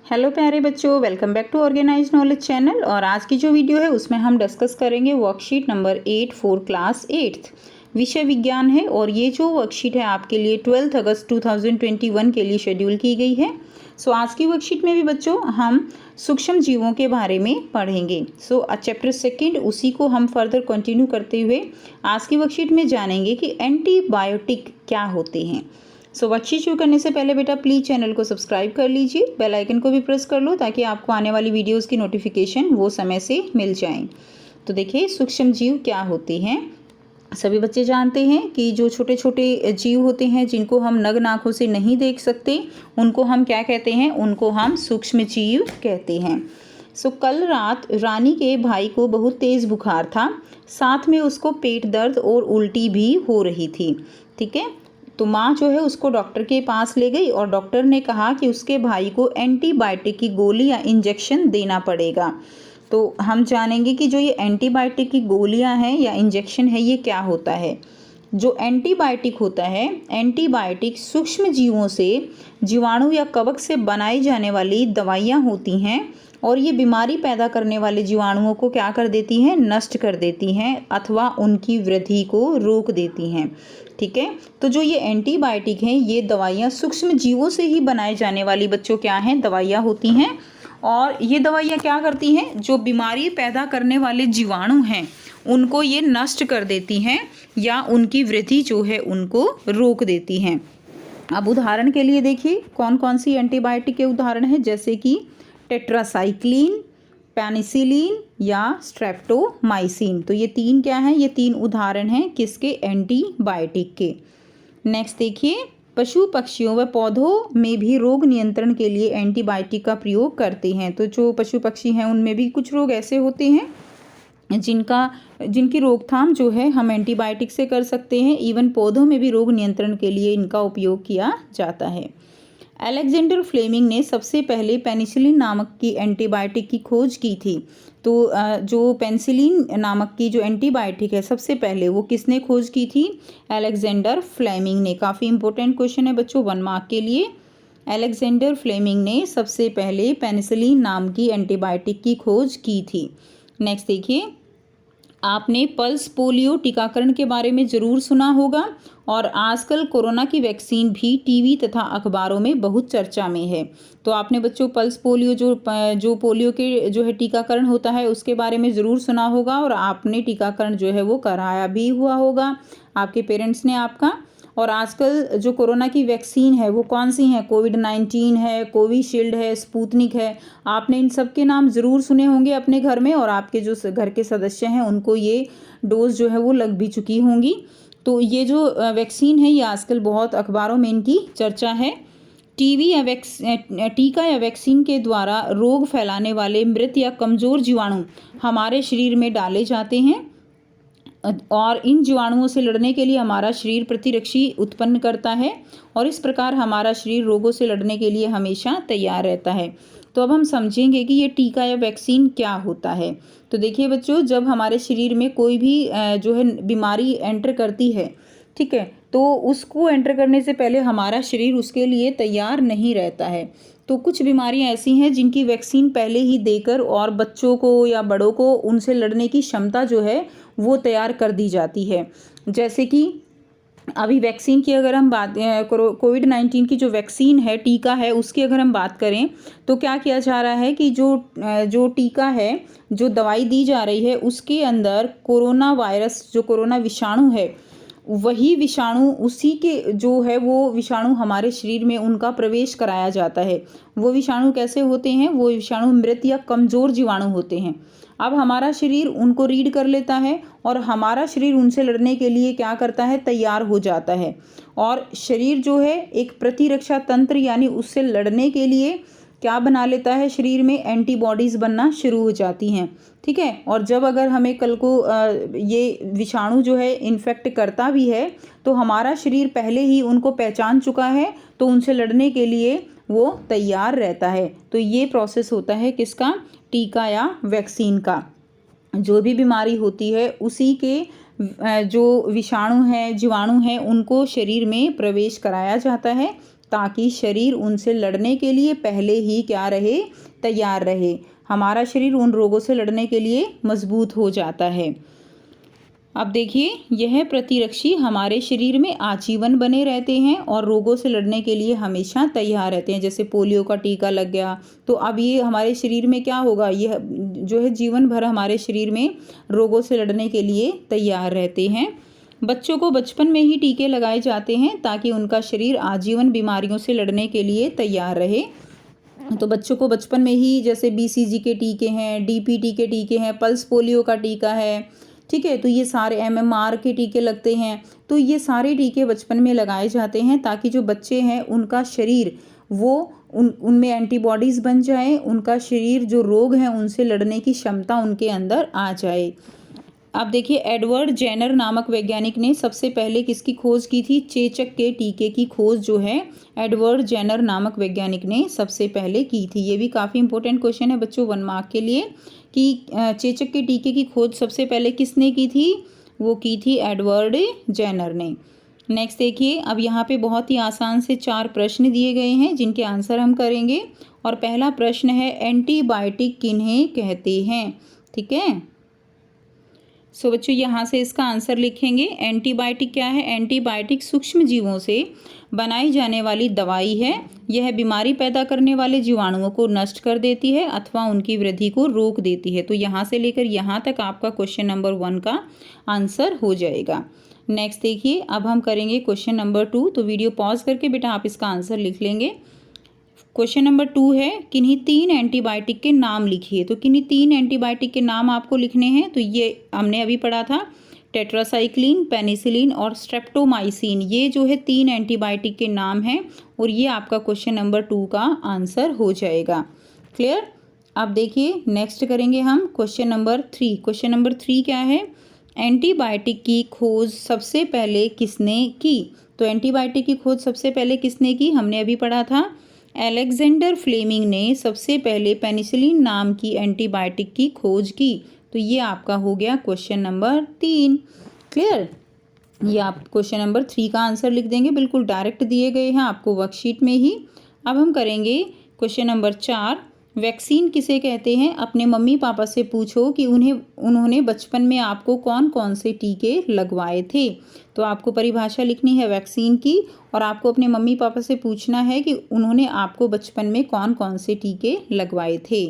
Hello प्यारे बच्चों, welcome back to organise knowledge channel. और आज की जो वीडियो है उसमें हम डिस्कस करेंगे worksheet number 8 for class 8th। विषय विज्ञान है और ये जो वर्कशीट है आपके लिए 12 अगस्त 2021 के लिए शेड्यूल की गई है। सो आज की वर्कशीट में भी बच्चों हम सूक्ष्म जीवों के बारे में पढ़ेंगे। चैप्टर सेकेंड उसी को हम फर्दर कंटिन्यू करते हुए आज की वर्कशीट में जानेंगे कि एंटीबायोटिक क्या होते हैं। वर्कशीट शुरू करने से पहले बेटा प्लीज़ चैनल को सब्सक्राइब कर लीजिए, बेल आइकन को भी प्रेस कर लो ताकि आपको आने वाली वीडियोस की नोटिफिकेशन वो समय से मिल जाए। तो देखिए सूक्ष्म जीव क्या होते हैं। सभी बच्चे जानते हैं कि जो छोटे छोटे जीव होते हैं जिनको हम नग्न आँखों से नहीं देख सकते उनको हम क्या कहते हैं, उनको हम सूक्ष्म जीव कहते हैं। कल रात रानी के भाई को बहुत तेज़ बुखार था, साथ में उसको पेट दर्द और उल्टी भी हो रही थी। ठीक है, तो माँ जो है उसको डॉक्टर के पास ले गई और डॉक्टर ने कहा कि उसके भाई को एंटीबायोटिक की गोली या इंजेक्शन देना पड़ेगा। तो हम जानेंगे कि जो ये एंटीबायोटिक की गोलियां हैं या इंजेक्शन है ये क्या होता है। जो एंटीबायोटिक होता है, एंटीबायोटिक सूक्ष्म जीवों से, जीवाणु या कवक से बनाई जाने वाली दवाइयाँ होती हैं और ये बीमारी पैदा करने वाले जीवाणुओं को क्या कर देती हैं, नष्ट कर देती हैं अथवा उनकी वृद्धि को रोक देती हैं। ठीक है, तो जो ये एंटीबायोटिक हैं ये दवाइयाँ सूक्ष्म जीवों से ही बनाए जाने वाली बच्चों क्या हैं, दवाइयाँ होती हैं। और ये दवाइयाँ क्या करती हैं, जो बीमारी पैदा करने वाले जीवाणु हैं उनको ये नष्ट कर देती हैं या उनकी वृद्धि जो है उनको रोक देती हैं। अब उदाहरण के लिए देखिए कौन कौन सी एंटीबायोटिक के उदाहरण हैं, जैसे कि टेट्रासाइक्लिन, पेनिसिलिन या स्ट्रेप्टोमाइसिन। तो ये तीन क्या हैं, ये तीन उदाहरण हैं किसके, एंटीबायोटिक के। नेक्स्ट देखिए, पशु पक्षियों व पौधों में भी रोग नियंत्रण के लिए एंटीबायोटिक का प्रयोग करते हैं। तो जो पशु पक्षी हैं उनमें भी कुछ रोग ऐसे होते हैं जिनकी रोकथाम जो है हम एंटीबायोटिक से कर सकते हैं। इवन पौधों में भी रोग नियंत्रण के लिए इनका उपयोग किया जाता है। अलेक्जेंडर फ्लेमिंग ने सबसे पहले पेनिसिलिन नामक की एंटीबायोटिक की खोज की थी। तो जो पेनिसिलिन नामक की जो एंटीबायोटिक है सबसे पहले वो किसने खोज की थी, अलेक्जेंडर फ्लेमिंग ने। काफ़ी इंपॉर्टेंट क्वेश्चन है बच्चों 1 मार्क के लिए। अलेक्जेंडर फ्लेमिंग ने सबसे पहले पेनिसिलिन नाम की एंटीबायोटिक की खोज की थी। नेक्स्ट देखिए, आपने पल्स पोलियो टीकाकरण के बारे में ज़रूर सुना होगा और आजकल कोरोना की वैक्सीन भी टीवी तथा अखबारों में बहुत चर्चा में है। तो आपने बच्चों पल्स पोलियो जो पोलियो के जो है टीकाकरण होता है उसके बारे में ज़रूर सुना होगा और आपने टीकाकरण जो है वो कराया भी हुआ होगा, आपके पेरेंट्स ने आपका। और आजकल जो कोरोना की वैक्सीन है वो कौन सी हैं, कोविड-19 है, कोविशील्ड है, स्पुतनिक है। आपने इन सब के नाम ज़रूर सुने होंगे अपने घर में और आपके जो घर के सदस्य हैं उनको ये डोज जो है वो लग भी चुकी होंगी। तो ये जो वैक्सीन है ये आजकल बहुत अखबारों में इनकी चर्चा है। टीका या वैक्सीन के द्वारा रोग फैलाने वाले मृत या कमज़ोर जीवाणु हमारे शरीर में डाले जाते हैं और इन जीवाणुओं से लड़ने के लिए हमारा शरीर प्रतिरक्षी उत्पन्न करता है और इस प्रकार हमारा शरीर रोगों से लड़ने के लिए हमेशा तैयार रहता है। तो अब हम समझेंगे कि ये टीका या वैक्सीन क्या होता है। तो देखिए बच्चों, जब हमारे शरीर में कोई भी जो है बीमारी एंटर करती है, ठीक है, तो उसको एंटर करने से पहले हमारा शरीर उसके लिए तैयार नहीं रहता है। तो कुछ बीमारियां ऐसी हैं जिनकी वैक्सीन पहले ही देकर और बच्चों को या बड़ों को उनसे लड़ने की क्षमता जो है वो तैयार कर दी जाती है। जैसे कि अभी वैक्सीन की अगर हम बात, कोविड-19 की जो वैक्सीन है, टीका है, उसकी अगर हम बात करें तो क्या किया जा रहा है कि जो टीका है, जो दवाई दी जा रही है उसके अंदर कोरोना वायरस, जो कोरोना विषाणु है वही विषाणु, उसी के जो है वो विषाणु हमारे शरीर में उनका प्रवेश कराया जाता है। वो विषाणु कैसे होते हैं, वो विषाणु मृत या कमज़ोर जीवाणु होते हैं। अब हमारा शरीर उनको रीड कर लेता है और हमारा शरीर उनसे लड़ने के लिए क्या करता है, तैयार हो जाता है। और शरीर जो है एक प्रतिरक्षा तंत्र यानी उससे लड़ने के लिए क्या बना लेता है, शरीर में एंटीबॉडीज़ बनना शुरू हो जाती हैं। ठीक है, और जब अगर हमें कल को ये विषाणु जो है इन्फेक्ट करता भी है तो हमारा शरीर पहले ही उनको पहचान चुका है तो उनसे लड़ने के लिए वो तैयार रहता है। तो ये प्रोसेस होता है किसका, टीका या वैक्सीन का। जो भी बीमारी होती है उसी के जो विषाणु हैं, जीवाणु हैं, उनको शरीर में प्रवेश कराया जाता है ताकि शरीर उनसे लड़ने के लिए पहले ही क्या रहे, तैयार रहे। हमारा शरीर उन रोगों से लड़ने के लिए मजबूत हो जाता है। अब देखिए, यह प्रतिरक्षी हमारे शरीर में आजीवन बने रहते हैं और रोगों से लड़ने के लिए हमेशा तैयार रहते हैं। जैसे पोलियो का टीका लग गया तो अब ये हमारे शरीर में क्या होगा, यह जो है जीवन भर हमारे शरीर में रोगों से लड़ने के लिए तैयार रहते हैं। बच्चों को बचपन में ही टीके लगाए जाते हैं ताकि उनका शरीर आजीवन बीमारियों से लड़ने के लिए तैयार रहे। तो बच्चों को बचपन में ही जैसे BCG के टीके हैं, DPT के टीके हैं, पल्स पोलियो का टीका है, ठीक है, तो ये सारे MMR के टीके लगते हैं। तो ये सारे टीके बचपन में लगाए जाते हैं ताकि जो बच्चे हैं उनका शरीर वो उनमें एंटीबॉडीज़ बन जाए, उनका शरीर जो रोग हैं उनसे लड़ने की क्षमता उनके अंदर आ जाए। अब देखिए, एडवर्ड जेनर नामक वैज्ञानिक ने सबसे पहले किसकी खोज की थी, चेचक के टीके की खोज जो है एडवर्ड जेनर नामक वैज्ञानिक ने सबसे पहले की थी। ये भी काफ़ी इंपॉर्टेंट क्वेश्चन है बच्चों 1 मार्क के लिए कि चेचक के टीके की खोज सबसे पहले किसने की थी, वो की थी एडवर्ड जेनर ने। नेक्स्ट देखिए, अब यहाँ पे बहुत ही आसान से 4 प्रश्न दिए गए हैं जिनके आंसर हम करेंगे। और पहला प्रश्न है, एंटीबायोटिक किन्हें कहते हैं, ठीक है। सो बच्चों यहाँ से इसका आंसर लिखेंगे। एंटीबायोटिक क्या है, एंटीबायोटिक सूक्ष्म जीवों से बनाई जाने वाली दवाई है। यह बीमारी पैदा करने वाले जीवाणुओं को नष्ट कर देती है अथवा उनकी वृद्धि को रोक देती है। तो यहाँ से लेकर यहाँ तक आपका क्वेश्चन नंबर 1 का आंसर हो जाएगा। नेक्स्ट देखिए, अब हम करेंगे क्वेश्चन नंबर 2। तो वीडियो पॉज करके बेटा आप इसका आंसर लिख लेंगे। क्वेश्चन नंबर 2 है, किन्हीं 3 एंटीबायोटिक के नाम लिखिए। तो किन्हीं 3 एंटीबायोटिक के नाम आपको लिखने हैं। तो ये हमने अभी पढ़ा था, टेट्रासाइक्लिन, पेनिसिलिन और स्ट्रेप्टोमाइसिन। ये जो है 3 एंटीबायोटिक के नाम हैं और ये आपका क्वेश्चन नंबर 2 का आंसर हो जाएगा। क्लियर। अब देखिए, नेक्स्ट करेंगे हम क्वेश्चन नंबर 3। क्वेश्चन नंबर 3 क्या है, एंटीबायोटिक की खोज सबसे पहले किसने की। तो एंटीबायोटिक की खोज सबसे पहले किसने की, हमने अभी पढ़ा था, अलेक्जेंडर फ्लेमिंग ने सबसे पहले पेनिसिलिन नाम की एंटीबायोटिक की खोज की। तो ये आपका हो गया क्वेश्चन नंबर 3। क्लियर। ये आप क्वेश्चन नंबर 3 का आंसर लिख देंगे, बिल्कुल डायरेक्ट दिए गए हैं आपको वर्कशीट में ही। अब हम करेंगे क्वेश्चन नंबर 4, वैक्सीन किसे कहते हैं। अपने मम्मी पापा से पूछो कि उन्होंने बचपन में आपको कौन कौन से टीके लगवाए थे। तो आपको परिभाषा लिखनी है वैक्सीन की और आपको अपने मम्मी पापा से पूछना है कि उन्होंने आपको बचपन में कौन कौन से टीके लगवाए थे।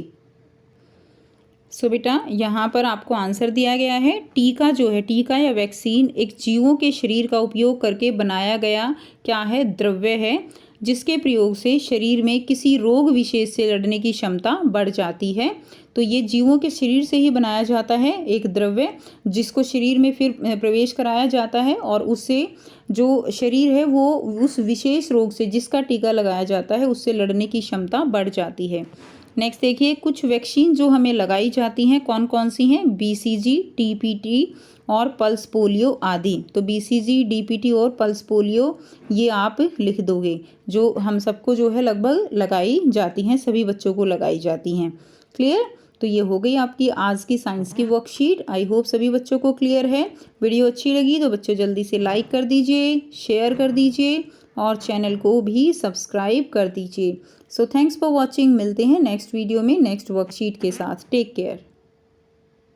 सो बेटा यहाँ पर आपको आंसर दिया गया है। टीका जो है, टीका या वैक्सीन एक जीवों के शरीर का उपयोग करके बनाया गया क्या है, द्रव्य है, जिसके प्रयोग से शरीर में किसी रोग विशेष से लड़ने की क्षमता बढ़ जाती है। तो ये जीवों के शरीर से ही बनाया जाता है एक द्रव्य, जिसको शरीर में फिर प्रवेश कराया जाता है और उससे जो शरीर है वो उस विशेष रोग से जिसका टीका लगाया जाता है उससे लड़ने की क्षमता बढ़ जाती है। नेक्स्ट देखिए, कुछ वैक्सीन जो हमें लगाई जाती हैं कौन कौन सी हैं, BCG, DPT और पल्स पोलियो आदि। तो BCG, DPT और पल्स पोलियो ये आप लिख दोगे, जो हम सबको जो है लगभग लगाई जाती हैं, सभी बच्चों को लगाई जाती हैं। क्लियर। तो ये हो गई आपकी आज की साइंस की वर्कशीट। आई होप सभी बच्चों को क्लियर है। वीडियो अच्छी लगी तो बच्चों जल्दी से लाइक कर दीजिए, शेयर कर दीजिए और चैनल को भी सब्सक्राइब कर दीजिए। So thanks for watching. मिलते हैं नेक्स्ट वीडियो में नेक्स्ट वर्कशीट के साथ। Take care.